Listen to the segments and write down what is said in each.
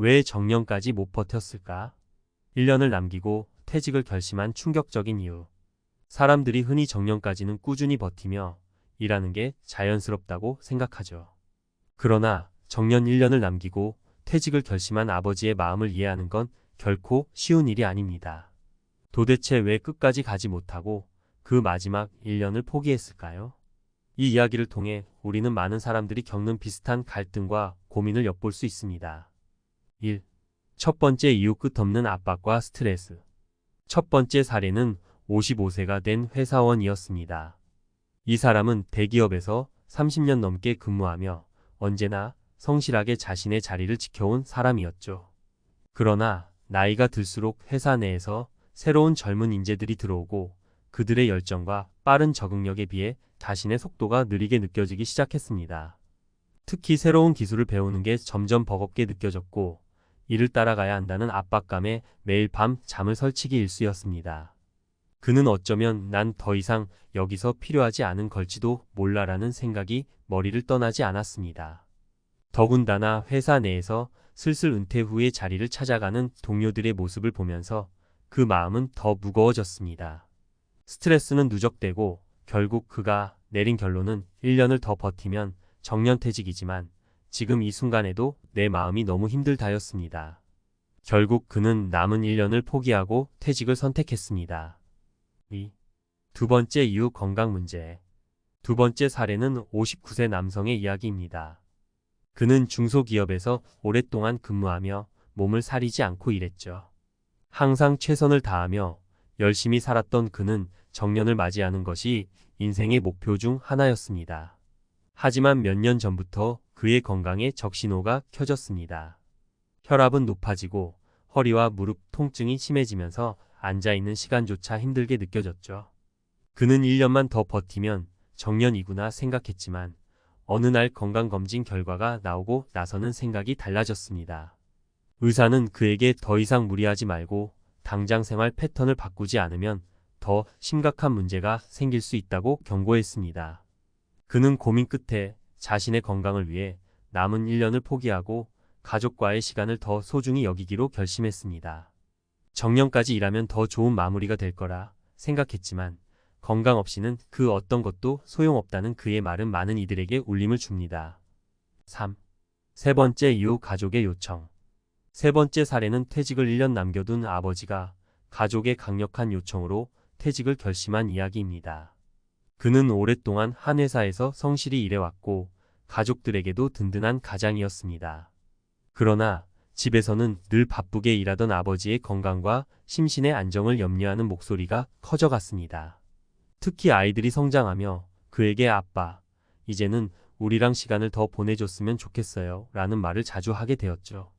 왜 정년까지 못 버텼을까? 1년을 남기고 퇴직을 결심한 충격적인 이유. 사람들이 흔히 정년까지는 꾸준히 버티며 일하는 게 자연스럽다고 생각하죠. 그러나 정년 1년을 남기고 퇴직을 결심한 아버지의 마음을 이해하는 건 결코 쉬운 일이 아닙니다. 도대체 왜 끝까지 가지 못하고 그 마지막 1년을 포기했을까요? 이 이야기를 통해 우리는 많은 사람들이 겪는 비슷한 갈등과 고민을 엿볼 수 있습니다. 1. 첫 번째 이유, 끝없는 압박과 스트레스. 첫 번째 사례는 55세가 된 회사원이었습니다. 이 사람은 대기업에서 30년 넘게 근무하며 언제나 성실하게 자신의 자리를 지켜온 사람이었죠. 그러나 나이가 들수록 회사 내에서 새로운 젊은 인재들이 들어오고 그들의 열정과 빠른 적응력에 비해 자신의 속도가 느리게 느껴지기 시작했습니다. 특히 새로운 기술을 배우는 게 점점 버겁게 느껴졌고 이를 따라가야 한다는 압박감에 매일 밤 잠을 설치기 일쑤였습니다. 그는 어쩌면 난 더 이상 여기서 필요하지 않은 걸지도 몰라라는 생각이 머리를 떠나지 않았습니다. 더군다나 회사 내에서 슬슬 은퇴 후에 자리를 찾아가는 동료들의 모습을 보면서 그 마음은 더 무거워졌습니다. 스트레스는 누적되고 결국 그가 내린 결론은 1년을 더 버티면 정년퇴직이지만 지금 이 순간에도 내 마음이 너무 힘들다였습니다. 결국 그는 남은 1년을 포기하고 퇴직을 선택했습니다. 2. 두 번째 이유, 건강 문제. 두 번째 사례는 59세 남성의 이야기입니다. 그는 중소기업에서 오랫동안 근무하며 몸을 사리지 않고 일했죠. 항상 최선을 다하며 열심히 살았던 그는 정년을 맞이하는 것이 인생의 목표 중 하나였습니다. 하지만 몇 년 전부터 그의 건강에 적신호가 켜졌습니다. 혈압은 높아지고 허리와 무릎 통증이 심해지면서 앉아있는 시간조차 힘들게 느껴졌죠. 그는 1년만 더 버티면 정년이구나 생각했지만 어느 날 건강검진 결과가 나오고 나서는 생각이 달라졌습니다. 의사는 그에게 더 이상 무리하지 말고 당장 생활 패턴을 바꾸지 않으면 더 심각한 문제가 생길 수 있다고 경고했습니다. 그는 고민 끝에 자신의 건강을 위해 남은 1년을 포기하고 가족과의 시간을 더 소중히 여기기로 결심했습니다. 정년까지 일하면 더 좋은 마무리가 될 거라 생각했지만 건강 없이는 그 어떤 것도 소용없다는 그의 말은 많은 이들에게 울림을 줍니다. 3. 세 번째 이유, 가족의 요청. 세 번째 사례는 퇴직을 1년 남겨둔 아버지가 가족의 강력한 요청으로 퇴직을 결심한 이야기입니다. 그는 오랫동안 한 회사에서 성실히 일해왔고 가족들에게도 든든한 가장이었습니다. 그러나 집에서는 늘 바쁘게 일하던 아버지의 건강과 심신의 안정을 염려하는 목소리가 커져갔습니다. 특히 아이들이 성장하며 그에게 아빠, 이제는 우리랑 시간을 더 보내줬으면 좋겠어요 라는 말을 자주 하게 되었죠.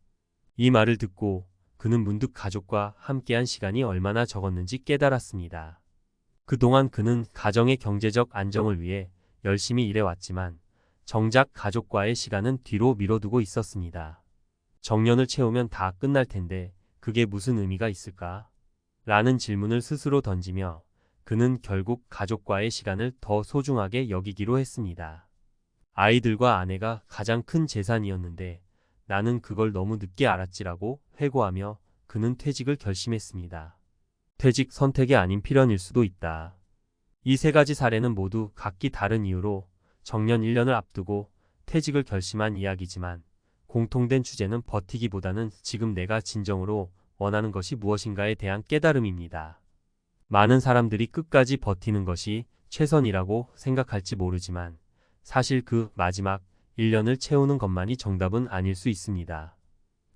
이 말을 듣고 그는 문득 가족과 함께한 시간이 얼마나 적었는지 깨달았습니다. 그동안 그는 가정의 경제적 안정을 위해 열심히 일해왔지만 정작 가족과의 시간은 뒤로 미뤄두고 있었습니다. 정년을 채우면 다 끝날 텐데 그게 무슨 의미가 있을까? 라는 질문을 스스로 던지며 그는 결국 가족과의 시간을 더 소중하게 여기기로 했습니다. 아이들과 아내가 가장 큰 재산이었는데 나는 그걸 너무 늦게 알았지라고 회고하며 그는 퇴직을 결심했습니다. 퇴직 선택이 아닌 필연일 수도 있다. 이 세 가지 사례는 모두 각기 다른 이유로 정년 1년을 앞두고 퇴직을 결심한 이야기지만 공통된 주제는 버티기보다는 지금 내가 진정으로 원하는 것이 무엇인가에 대한 깨달음입니다. 많은 사람들이 끝까지 버티는 것이 최선이라고 생각할지 모르지만 사실 그 마지막 1년을 채우는 것만이 정답은 아닐 수 있습니다.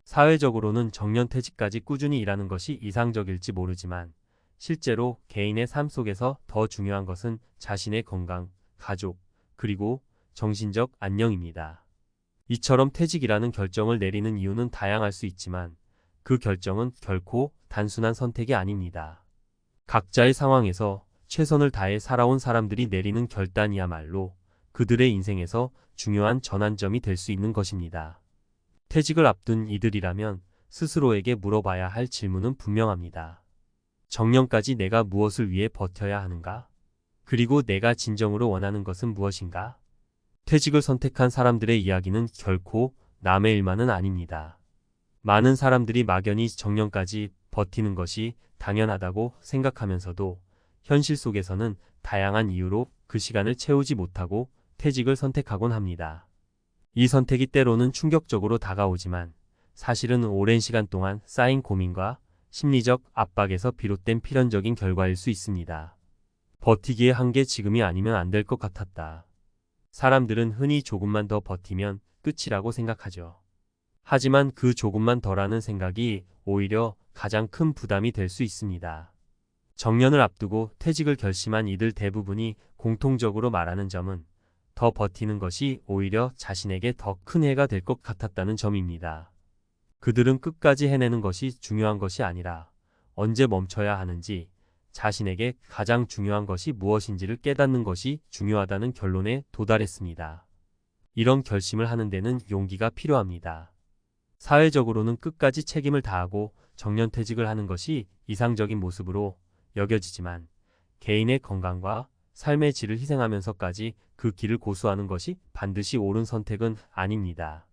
사회적으로는 정년퇴직까지 꾸준히 일하는 것이 이상적일지 모르지만 실제로 개인의 삶 속에서 더 중요한 것은 자신의 건강, 가족, 그리고 정신적 안녕입니다. 이처럼 퇴직이라는 결정을 내리는 이유는 다양할 수 있지만 그 결정은 결코 단순한 선택이 아닙니다. 각자의 상황에서 최선을 다해 살아온 사람들이 내리는 결단이야말로 그들의 인생에서 중요한 전환점이 될 수 있는 것입니다. 퇴직을 앞둔 이들이라면 스스로에게 물어봐야 할 질문은 분명합니다. 정년까지 내가 무엇을 위해 버텨야 하는가? 그리고 내가 진정으로 원하는 것은 무엇인가? 퇴직을 선택한 사람들의 이야기는 결코 남의 일만은 아닙니다. 많은 사람들이 막연히 정년까지 버티는 것이 당연하다고 생각하면서도 현실 속에서는 다양한 이유로 그 시간을 채우지 못하고 퇴직을 선택하곤 합니다. 이 선택이 때로는 충격적으로 다가오지만 사실은 오랜 시간 동안 쌓인 고민과 심리적 압박에서 비롯된 필연적인 결과일 수 있습니다. 버티기에 한 게 지금이 아니면 안 될 것 같았다. 사람들은 흔히 조금만 더 버티면 끝이라고 생각하죠. 하지만 그 조금만 더라는 생각이 오히려 가장 큰 부담이 될 수 있습니다. 정년을 앞두고 퇴직을 결심한 이들 대부분이 공통적으로 말하는 점은 더 버티는 것이 오히려 자신에게 더 큰 해가 될 것 같았다는 점입니다. 그들은 끝까지 해내는 것이 중요한 것이 아니라 언제 멈춰야 하는지, 자신에게 가장 중요한 것이 무엇인지를 깨닫는 것이 중요하다는 결론에 도달했습니다. 이런 결심을 하는 데는 용기가 필요합니다. 사회적으로는 끝까지 책임을 다하고 정년퇴직을 하는 것이 이상적인 모습으로 여겨지지만 개인의 건강과 삶의 질을 희생하면서까지 그 길을 고수하는 것이 반드시 옳은 선택은 아닙니다.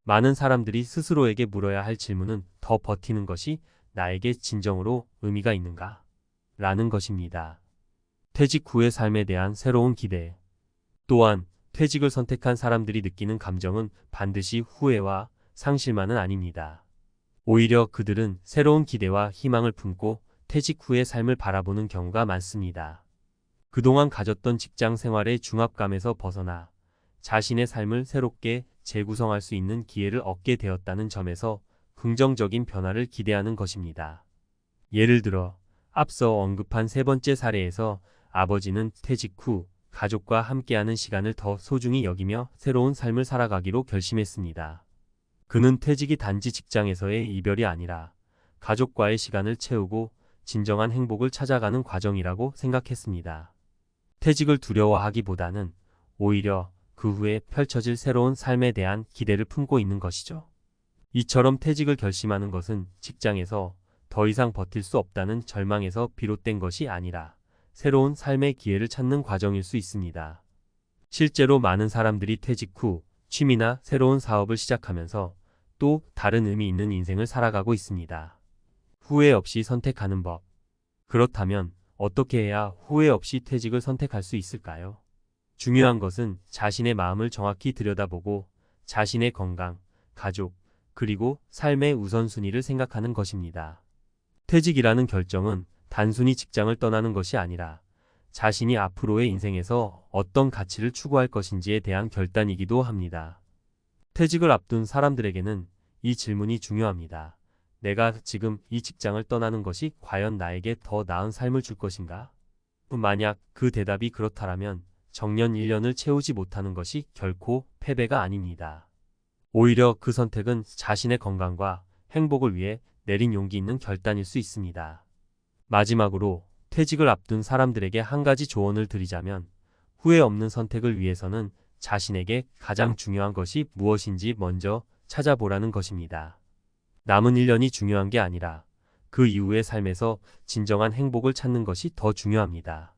많은 사람들이 스스로에게 물어야 할 질문은 더 버티는 것이 나에게 진정으로 의미가 있는가? 라는 것입니다. 퇴직 후의 삶에 대한 새로운 기대. 또한 퇴직을 선택한 사람들이 느끼는 감정은 반드시 후회와 상실만은 아닙니다. 오히려 그들은 새로운 기대와 희망을 품고 퇴직 후의 삶을 바라보는 경우가 많습니다. 그동안 가졌던 직장 생활의 중압감에서 벗어나 자신의 삶을 새롭게 재구성할 수 있는 기회를 얻게 되었다는 점에서 긍정적인 변화를 기대하는 것입니다. 예를 들어 앞서 언급한 세 번째 사례에서 아버지는 퇴직 후 가족과 함께하는 시간을 더 소중히 여기며 새로운 삶을 살아가기로 결심했습니다. 그는 퇴직이 단지 직장에서의 이별이 아니라 가족과의 시간을 채우고 진정한 행복을 찾아가는 과정이라고 생각했습니다. 퇴직을 두려워하기보다는 오히려 그 후에 펼쳐질 새로운 삶에 대한 기대를 품고 있는 것이죠. 이처럼 퇴직을 결심하는 것은 직장에서 더 이상 버틸 수 없다는 절망에서 비롯된 것이 아니라 새로운 삶의 기회를 찾는 과정일 수 있습니다. 실제로 많은 사람들이 퇴직 후 취미나 새로운 사업을 시작하면서 또 다른 의미 있는 인생을 살아가고 있습니다. 후회 없이 선택하는 법. 그렇다면 어떻게 해야 후회 없이 퇴직을 선택할 수 있을까요? 중요한 것은 자신의 마음을 정확히 들여다보고 자신의 건강, 가족, 그리고 삶의 우선순위를 생각하는 것입니다. 퇴직이라는 결정은 단순히 직장을 떠나는 것이 아니라 자신이 앞으로의 인생에서 어떤 가치를 추구할 것인지에 대한 결단이기도 합니다. 퇴직을 앞둔 사람들에게는 이 질문이 중요합니다. 내가 지금 이 직장을 떠나는 것이 과연 나에게 더 나은 삶을 줄 것인가? 만약 그 대답이 그렇다면 정년 1년을 채우지 못하는 것이 결코 패배가 아닙니다. 오히려 그 선택은 자신의 건강과 행복을 위해 내린 용기 있는 결단일 수 있습니다. 마지막으로 퇴직을 앞둔 사람들에게 한 가지 조언을 드리자면 후회 없는 선택을 위해서는 자신에게 가장 중요한 것이 무엇인지 먼저 찾아보라는 것입니다. 남은 1년이 중요한 게 아니라 그 이후의 삶에서 진정한 행복을 찾는 것이 더 중요합니다.